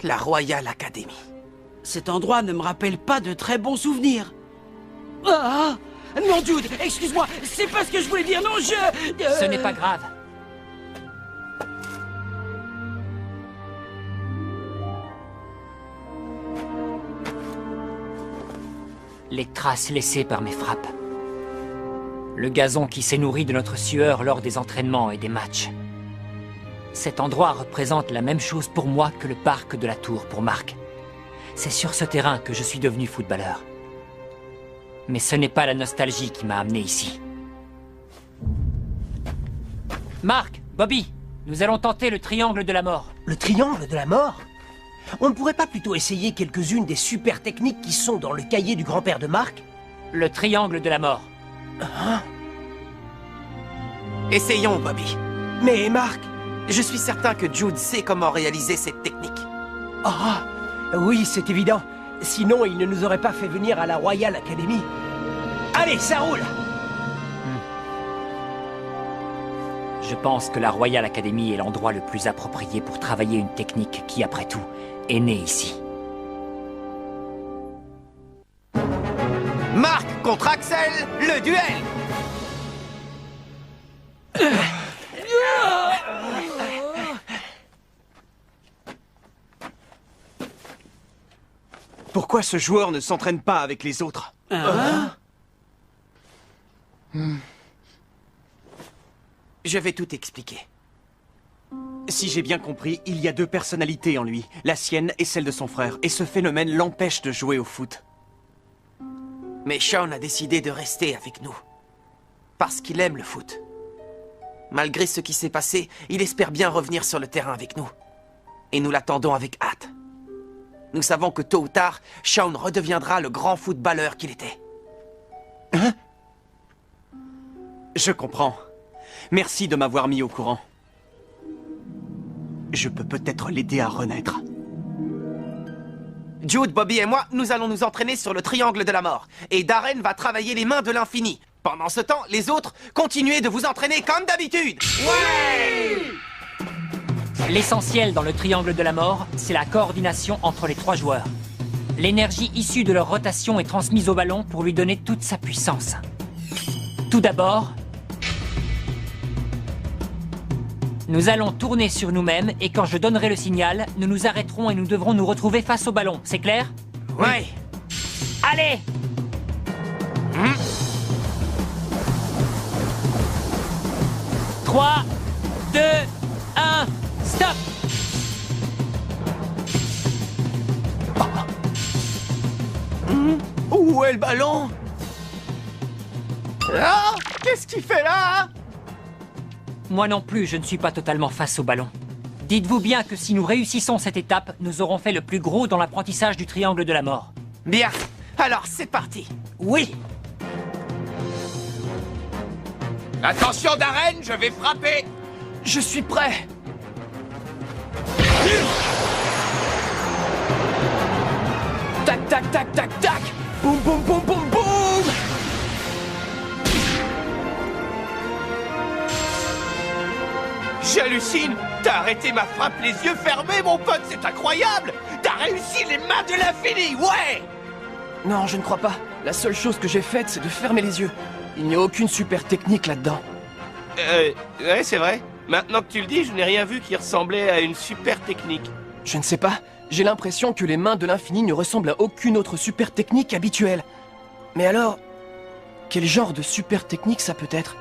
La Royal Academy. Cet endroit ne me rappelle pas de très bons souvenirs. Ah! Non, Jude, excuse-moi, c'est pas ce que je voulais dire, non, Ce n'est pas grave. Les traces laissées par mes frappes. Le gazon qui s'est nourri de notre sueur lors des entraînements et des matchs. Cet endroit représente la même chose pour moi que le parc de la Tour pour Marc. C'est sur ce terrain que je suis devenu footballeur. Mais ce n'est pas la nostalgie qui m'a amené ici. Marc, Bobby, nous allons tenter le triangle de la mort. Le triangle de la mort? On ne pourrait pas plutôt essayer quelques-unes des super techniques qui sont dans le cahier du grand-père de Marc? Le triangle de la mort. Hein? Essayons, Bobby. Mais Marc... Je suis certain que Jude sait comment réaliser cette technique. Ah, oui, c'est évident. Sinon, il ne nous aurait pas fait venir à la Royal Academy. Allez, ça roule! Je pense que la Royal Academy est l'endroit le plus approprié pour travailler une technique qui, après tout, est née ici. Marc contre Axel, le duel! Pourquoi ce joueur ne s'entraîne pas avec les autres? Je vais tout expliquer. Si j'ai bien compris, il y a deux personnalités en lui, la sienne et celle de son frère, et ce phénomène l'empêche de jouer au foot. Mais Sean a décidé de rester avec nous. Parce qu'il aime le foot. Malgré ce qui s'est passé, il espère bien revenir sur le terrain avec nous. Et nous l'attendons avec hâte. Nous savons que tôt ou tard, Sean redeviendra le grand footballeur qu'il était. Hein? Je comprends. Merci de m'avoir mis au courant. Je peux peut-être l'aider à renaître. Jude, Bobby et moi, nous allons nous entraîner sur le triangle de la mort. Et Darren va travailler les mains de l'infini. Pendant ce temps, les autres, continuez de vous entraîner comme d'habitude. Ouais! L'essentiel dans le triangle de la mort, c'est la coordination entre les trois joueurs. L'énergie issue de leur rotation est transmise au ballon pour lui donner toute sa puissance. Tout d'abord, nous allons tourner sur nous-mêmes et quand je donnerai le signal, nous nous arrêterons et nous devrons nous retrouver face au ballon. C'est clair? Ouais. Allez! 3, 2, 1, stop! Où est le ballon? Ah! Qu'est-ce qu'il fait là? Moi non plus, je ne suis pas totalement face au ballon. Dites-vous bien que si nous réussissons cette étape, nous aurons fait le plus gros dans l'apprentissage du triangle de la mort. Bien. Alors, c'est parti. Oui! Attention Darren, je vais frapper. Je suis prêt! Tac, tac, tac, tac, tac! Boum, boum, boum, boum, boum! J'hallucine. T'as arrêté ma frappe les yeux fermés, mon pote, c'est incroyable. T'as réussi les mains de l'infini, ouais. Non, je ne crois pas. La seule chose que j'ai faite, c'est de fermer les yeux. Il n'y a aucune super technique là-dedans. Ouais, c'est vrai. Maintenant que tu le dis, je n'ai rien vu qui ressemblait à une super technique. Je ne sais pas. J'ai l'impression que les mains de l'infini ne ressemblent à aucune autre super technique habituelle. Mais alors, quel genre de super technique ça peut être?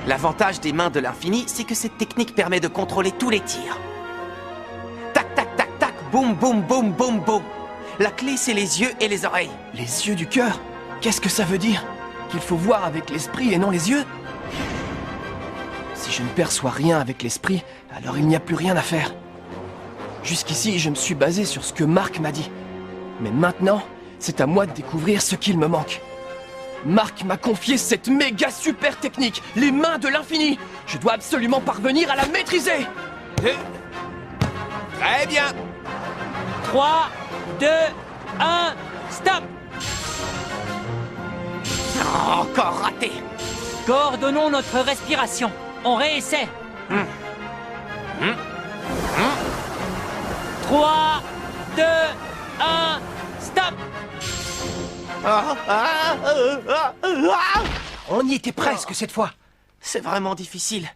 L'avantage des mains de l'infini, c'est que cette technique permet de contrôler tous les tirs. Tac, tac, tac, tac, boum, boum, boum, boum, boum. La clé, c'est les yeux et les oreilles. Les yeux du cœur? Qu'est-ce que ça veut dire? Qu'il faut voir avec l'esprit et non les yeux? Si je ne perçois rien avec l'esprit, alors il n'y a plus rien à faire. Jusqu'ici, je me suis basé sur ce que Marc m'a dit. Mais maintenant, c'est à moi de découvrir ce qu'il me manque. Marc m'a confié cette méga super technique, les mains de l'infini. Je dois absolument parvenir à la maîtriser. Très bien. 3, 2, 1, stop! Oh, encore raté. Coordonnons notre respiration. On réessaie. 3, 2, 1, stop! On y était presque cette fois. C'est vraiment difficile.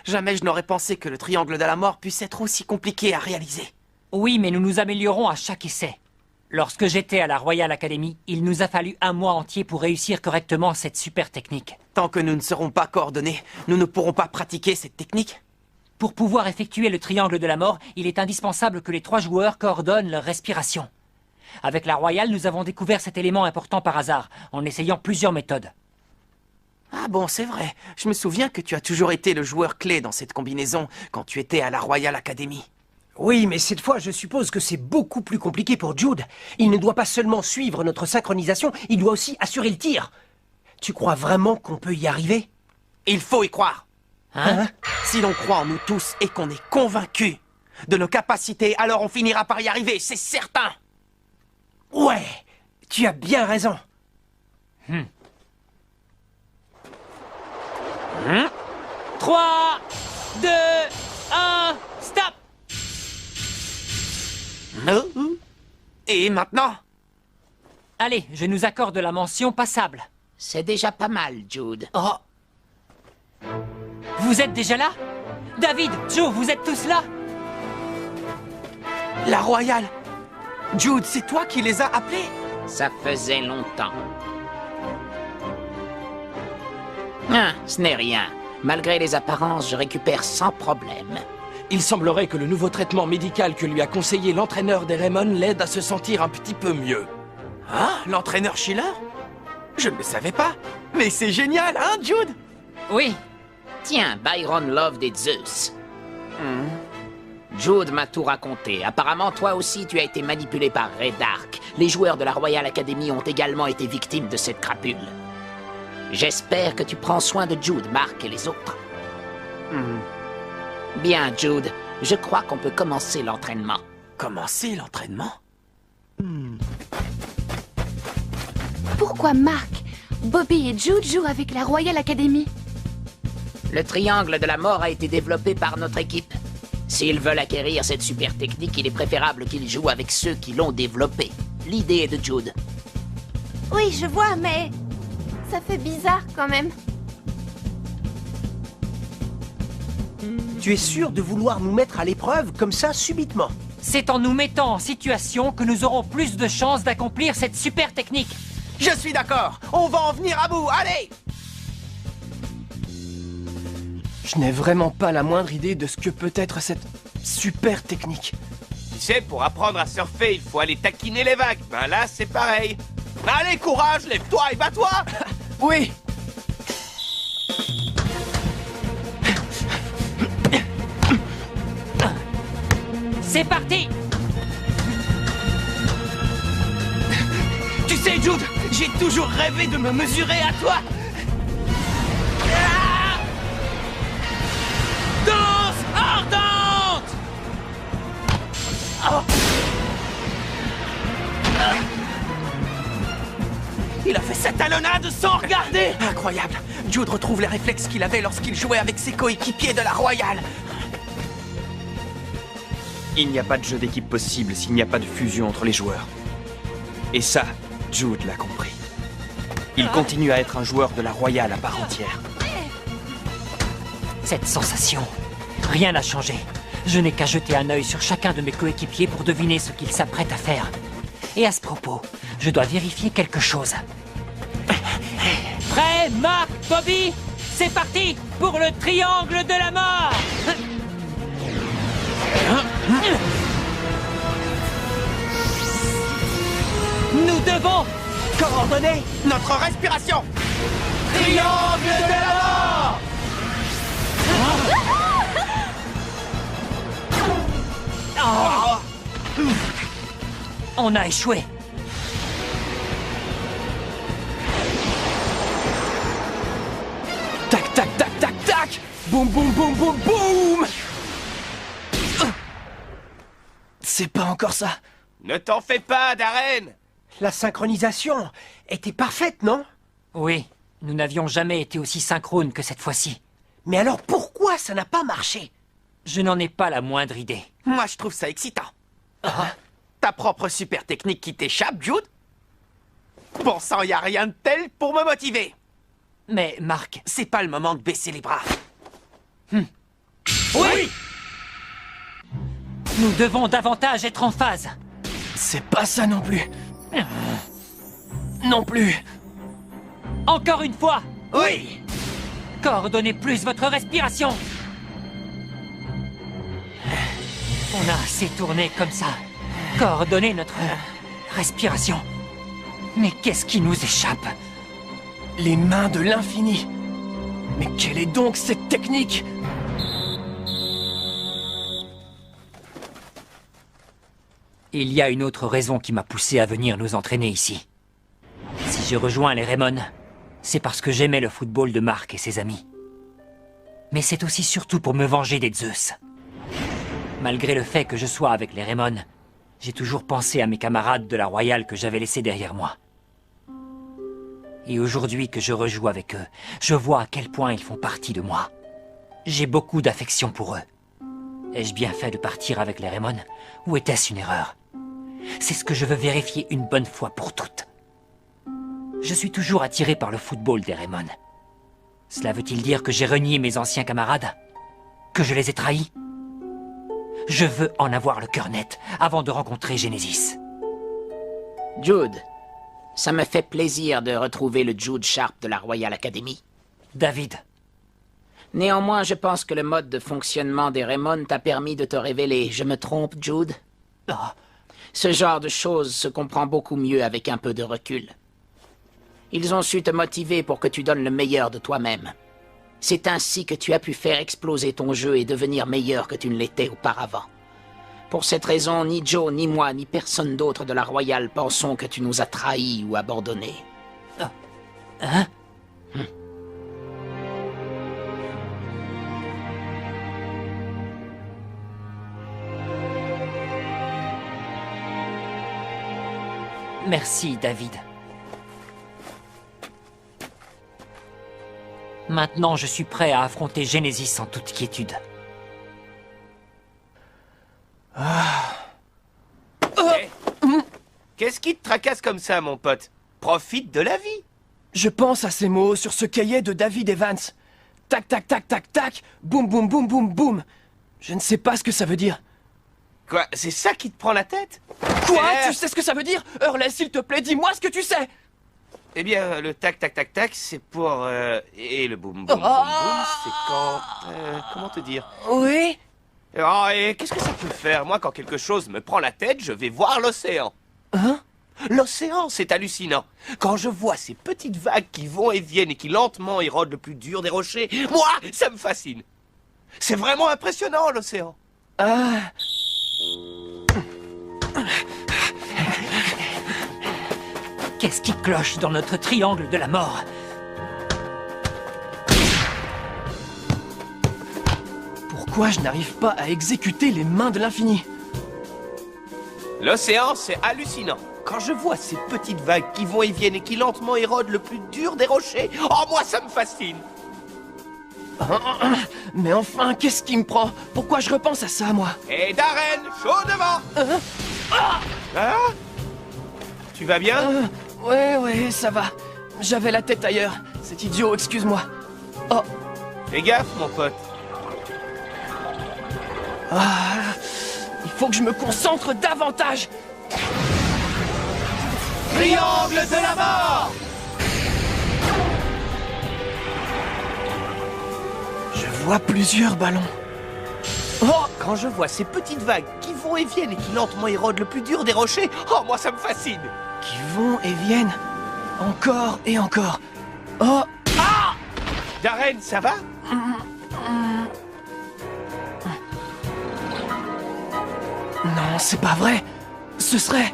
Jamais je n'aurais pensé que le triangle de la mort puisse être aussi compliqué à réaliser. Oui, mais nous nous améliorons à chaque essai. Lorsque j'étais à la Royal Academy, il nous a fallu un mois entier pour réussir correctement cette super technique. Tant que nous ne serons pas coordonnés, nous ne pourrons pas pratiquer cette technique. Pour pouvoir effectuer le triangle de la mort, il est indispensable que les 3 joueurs coordonnent leur respiration. Avec la Royale, nous avons découvert cet élément important par hasard, en essayant plusieurs méthodes. Ah bon, c'est vrai. Je me souviens que tu as toujours été le joueur clé dans cette combinaison quand tu étais à la Royal Academy. Oui, mais cette fois, je suppose que c'est beaucoup plus compliqué pour Jude. Il ne doit pas seulement suivre notre synchronisation, il doit aussi assurer le tir. Tu crois vraiment qu'on peut y arriver? Il faut y croire. Hein? Si l'on croit en nous tous et qu'on est convaincu de nos capacités, alors on finira par y arriver, c'est certain. Ouais, tu as bien raison. 3, 2, 1, stop! Et maintenant? Allez, je nous accorde la mention passable. C'est déjà pas mal, Jude. Oh, Vous êtes déjà là? David, Joe, vous êtes tous là? la Royale. Jude, c'est toi qui les as appelés? Ça faisait longtemps. Ah, ce n'est rien. Malgré les apparences, je récupère sans problème. Il semblerait que le nouveau traitement médical que lui a conseillé l'entraîneur des Raymond l'aide à se sentir un petit peu mieux. Hein? L'entraîneur Schiller? Je ne le savais pas. Mais c'est génial, hein, Jude? Oui. Tiens, Byron Love des Zeus. Jude m'a tout raconté. Apparemment, toi aussi, tu as été manipulé par Ray Dark. Les joueurs de la Royal Academy ont également été victimes de cette crapule. J'espère que tu prends soin de Jude, Mark et les autres. Bien, Jude. Je crois qu'on peut commencer l'entraînement. Commencer l'entraînement? Pourquoi Mark, Bobby et Jude jouent avec la Royal Academy? Le triangle de la mort a été développé par notre équipe. S'ils veulent acquérir cette super technique, il est préférable qu'ils jouent avec ceux qui l'ont développé. L'idée est de Jude. Oui, je vois, mais ça fait bizarre quand même. Tu es sûr de vouloir nous mettre à l'épreuve comme ça subitement? C'est en nous mettant en situation que nous aurons plus de chances d'accomplir cette super technique. Je suis d'accord. On va en venir à bout. Allez! Je n'ai vraiment pas la moindre idée de ce que peut être cette super technique. Tu sais, pour apprendre à surfer, il faut aller taquiner les vagues. Ben là, c'est pareil. Allez, courage, lève-toi et bats-toi! Oui! C'est parti! Tu sais, Jude, j'ai toujours rêvé de me mesurer à toi. Ah! Danse ardente! Oh. Il a fait sa talonnade sans regarder. Incroyable. Jude retrouve les réflexes qu'il avait lorsqu'il jouait avec ses coéquipiers de la Royale. Il n'y a pas de jeu d'équipe possible s'il n'y a pas de fusion entre les joueurs. Et ça, Jude l'a compris. Il continue à être un joueur de la Royale à part entière. Cette sensation, rien n'a changé. Je n'ai qu'à jeter un œil sur chacun de mes coéquipiers pour deviner ce qu'ils s'apprêtent à faire. Et à ce propos, je dois vérifier quelque chose. Prêt, Mark, Bobby? C'est parti pour le triangle de la mort! Nous devons Coordonner notre respiration. Triangle de la mort! On a échoué. Tac, tac, tac, tac, tac! Boum, boum, boum, boum, boum! C'est pas encore ça. Ne t'en fais pas, Darren! La synchronisation était parfaite, non? Oui, nous n'avions jamais été aussi synchrones que cette fois-ci. Mais alors pourquoi ça n'a pas marché? Je n'en ai pas la moindre idée. Moi, je trouve ça excitant. Ta propre super technique qui t'échappe, Jude? Bon sang, y a rien de tel pour me motiver. Mais, Mark... C'est pas le moment de baisser les bras. Oui! Nous devons davantage être en phase. C'est pas ça non plus. Non plus. Encore une fois! Oui! Coordonnez plus votre respiration. On a assez tourné comme ça. Coordonnez notre respiration. Mais qu'est-ce qui nous échappe? Les mains de l'infini. Mais quelle est donc cette technique? Il y a une autre raison qui m'a poussé à venir nous entraîner ici. Si je rejoins les Raymond, c'est parce que j'aimais le football de Mark et ses amis. Mais c'est aussi surtout pour me venger des Zeus. Malgré le fait que je sois avec les Raymond, j'ai toujours pensé à mes camarades de la Royale que j'avais laissés derrière moi. Et aujourd'hui que je rejoue avec eux, je vois à quel point ils font partie de moi. J'ai beaucoup d'affection pour eux. Ai-je bien fait de partir avec les Raymond, ou était-ce une erreur? C'est ce que je veux vérifier une bonne fois pour toutes. Je suis toujours attiré par le football des Raymond. Cela veut-il dire que j'ai renié mes anciens camarades? Que je les ai trahis? Je veux en avoir le cœur net avant de rencontrer Genesis. Jude, ça me fait plaisir de retrouver le Jude Sharp de la Royal Academy. David. Néanmoins, je pense que le mode de fonctionnement des Raymond t'a permis de te révéler. Je me trompe, Jude? Ce genre de choses se comprend beaucoup mieux avec un peu de recul. Ils ont su te motiver pour que tu donnes le meilleur de toi-même. C'est ainsi que tu as pu faire exploser ton jeu et devenir meilleur que tu ne l'étais auparavant. Pour cette raison, ni Joe, ni moi, ni personne d'autre de la Royale pensons que tu nous as trahis ou abandonnés. Hein? Merci, David. Maintenant, je suis prêt à affronter Genesis en toute quiétude. Qu'est-ce qui te tracasse comme ça, mon pote? Profite de la vie. Je pense à ces mots sur ce cahier de David Evans. Tac, tac, tac, tac, tac. Boum, boum, boum, boum, boum. Je ne sais pas ce que ça veut dire. Quoi? C'est ça qui te prend la tête? Quoi? Tu sais ce que ça veut dire? Hurley, s'il te plaît, dis-moi ce que tu sais. Eh bien, le tac, tac, tac, tac, c'est pour... Et le boum, boum, boum, boum, c'est quand... comment te dire? Oui? Oh, et qu'est-ce que ça peut faire? Moi, quand quelque chose me prend la tête, je vais voir l'océan. Hein? L'océan, c'est hallucinant. Quand je vois ces petites vagues qui vont et viennent et qui lentement érodent le plus dur des rochers, moi, ça me fascine. C'est vraiment impressionnant, l'océan. Ah... Qu'est-ce qui cloche dans notre triangle de la mort? Pourquoi je n'arrive pas à exécuter les mains de l'infini? L'océan, c'est hallucinant. Quand je vois ces petites vagues qui vont et viennent et qui lentement érodent le plus dur des rochers, oh, moi, ça me fascine. Mais enfin, qu'est-ce qui me prend? Pourquoi je repense à ça, moi? Et Darren, chaud devant. Hein? Tu vas bien? Ouais, ça va. J'avais la tête ailleurs. C'est idiot, excuse-moi. Oh. Fais gaffe, mon pote. Il faut que je me concentre davantage. Triangle de la mort! Je vois plusieurs ballons. Oh, quand je vois ces petites vagues qui vont et viennent et qui lentement érodent le plus dur des rochers, oh, moi, ça me fascine. Qui vont et viennent. Encore et encore. Oh. Ah! Darren, ça va? Non, c'est pas vrai. Ce serait...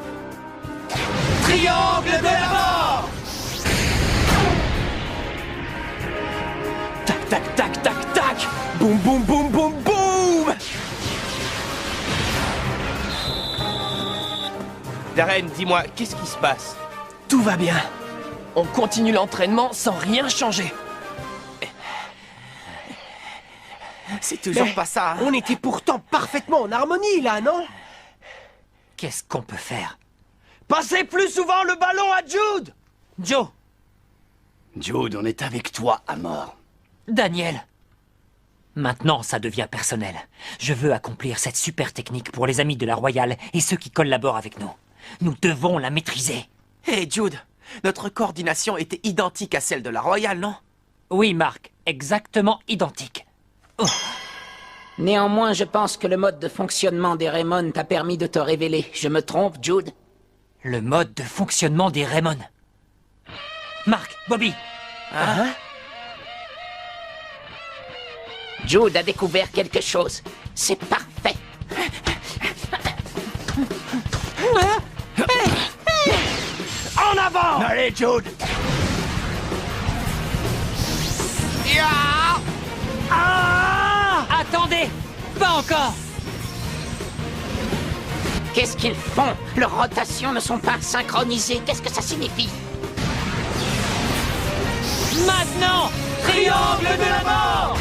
Triangle de la mort! Tac, tac, tac, tac, tac. Boum, boum, boum, boum, boum. Darren, dis-moi, qu'est-ce qui se passe? Tout va bien. On continue l'entraînement sans rien changer. C'est toujours Mais pas ça, hein. On était pourtant parfaitement en harmonie, là, non? Qu'est-ce qu'on peut faire? Passez plus souvent le ballon à Jude! Joe! Jude, on est avec toi à mort. Daniel! Maintenant, ça devient personnel. Je veux accomplir cette super technique pour les amis de la Royale et ceux qui collaborent avec nous. Nous devons la maîtriser. Hé, Jude, notre coordination était identique à celle de la Royale, non? Oui, Marc, exactement identique. Oh. Néanmoins, je pense que le mode de fonctionnement des Raymond t'a permis de te révéler. Je me trompe, Jude? Le mode de fonctionnement des Raymond. Marc, Bobby! Hein? Jude a découvert quelque chose. C'est parfait. En avant! Allez, Jude! Attendez! Pas encore! Qu'est-ce qu'ils font? Leurs rotations ne sont pas synchronisées. Qu'est-ce que ça signifie? Maintenant! Triangle de la mort!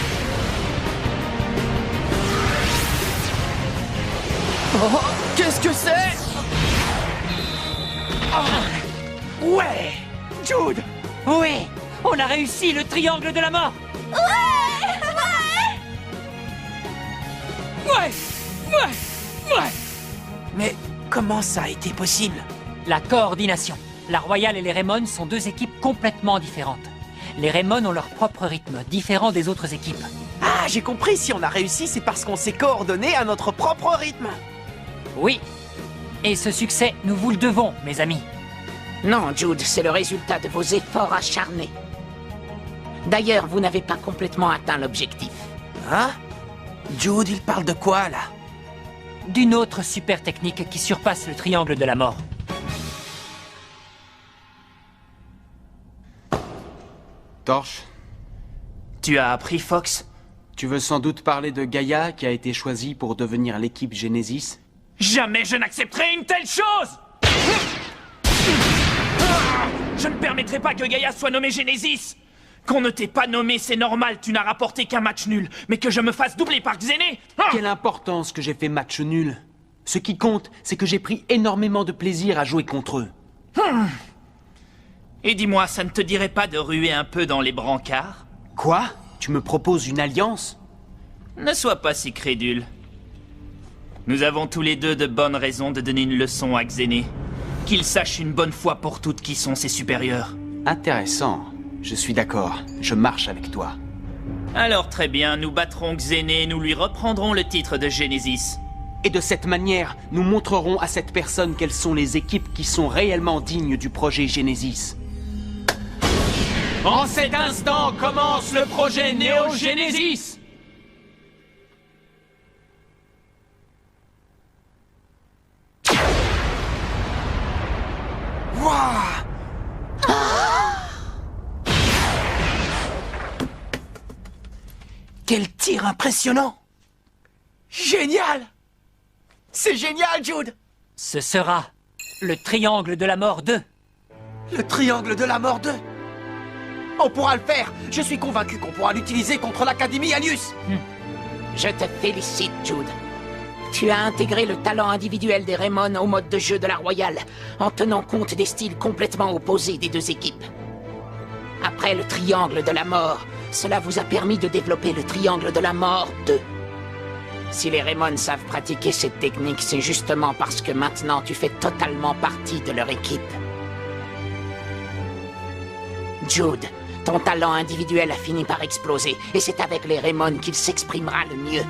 Oh, qu'est-ce que c'est? Ouais! Jude! Oui! On a réussi le triangle de la mort! Ouais! Mais comment ça a été possible? La coordination. La Royale et les Raymond sont deux équipes complètement différentes. Les Raymond ont leur propre rythme, différent des autres équipes. Ah, j'ai compris, si on a réussi, c'est parce qu'on s'est coordonnés à notre propre rythme. Oui. Et ce succès, nous vous le devons, mes amis. Non, Jude, c'est le résultat de vos efforts acharnés. D'ailleurs, vous n'avez pas complètement atteint l'objectif. Hein? Jude, il parle de quoi, là? D'une autre super technique qui surpasse le triangle de la mort. Torche, Tu as appris, Fox? tu veux sans doute parler de Gaïa qui a été choisie pour devenir l'équipe Genesis? Jamais je n'accepterai une telle chose! Je ne permettrai pas que Gaïa soit nommée Genesis! Qu'on ne t'ait pas nommé, c'est normal, tu n'as rapporté qu'un match nul. Mais que je me fasse doubler par Xené? Quelle importance que j'ai fait match nul. Ce qui compte, c'est que j'ai pris énormément de plaisir à jouer contre eux. Et dis-moi, ça ne te dirait pas de ruer un peu dans les brancards? Quoi? Tu me proposes une alliance? Ne sois pas si crédule. Nous avons tous les deux de bonnes raisons de donner une leçon à Xené. Qu'il sache une bonne fois pour toutes qui sont ses supérieurs. Intéressant. Je suis d'accord. Je marche avec toi. Alors très bien, nous battrons Xené et nous lui reprendrons le titre de Genesis. Et de cette manière, nous montrerons à cette personne quelles sont les équipes qui sont réellement dignes du projet Genesis. En cet instant commence le projet Neo Genesis. Quel tir impressionnant! Génial! C'est génial, Jude! Ce sera le triangle de la mort 2. Le triangle de la mort 2! On pourra le faire! Je suis convaincu qu'on pourra l'utiliser contre l'Académie Alius! Je te félicite, Jude. Tu as intégré le talent individuel des Raymond au mode de jeu de la Royale, en tenant compte des styles complètement opposés des deux équipes. Après le triangle de la mort, cela vous a permis de développer le triangle de la mort 2. Si les Raymond savent pratiquer cette technique, c'est justement parce que maintenant tu fais totalement partie de leur équipe. Jude, ton talent individuel a fini par exploser, et c'est avec les Raymond qu'il s'exprimera le mieux.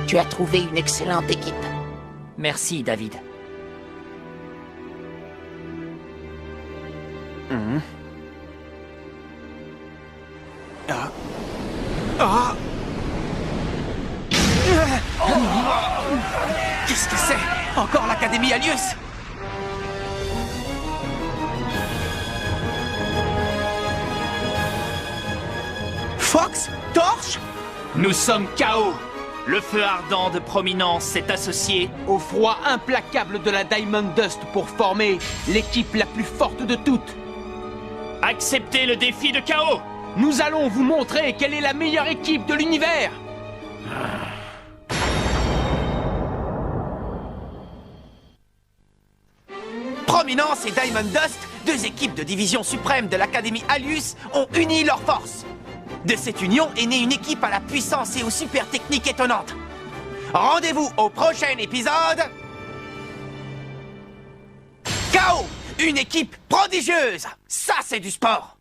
Tu as trouvé une excellente équipe. Merci, David. Qu'est-ce que c'est? Encore l'Académie Alius? Fox? Torche? Nous sommes KO. Le feu ardent de Prominence s'est associé Au froid implacable de la Diamond Dust pour former l'équipe la plus forte de toutes. Acceptez le défi de KO. Nous allons vous montrer quelle est la meilleure équipe de l'univers. Prominence et Diamond Dust, deux équipes de division suprême de l'Académie Alius, ont uni leurs forces. De cette union est née une équipe à la puissance et aux super techniques étonnantes. Rendez-vous au prochain épisode... KO, une équipe prodigieuse. Ça, c'est du sport.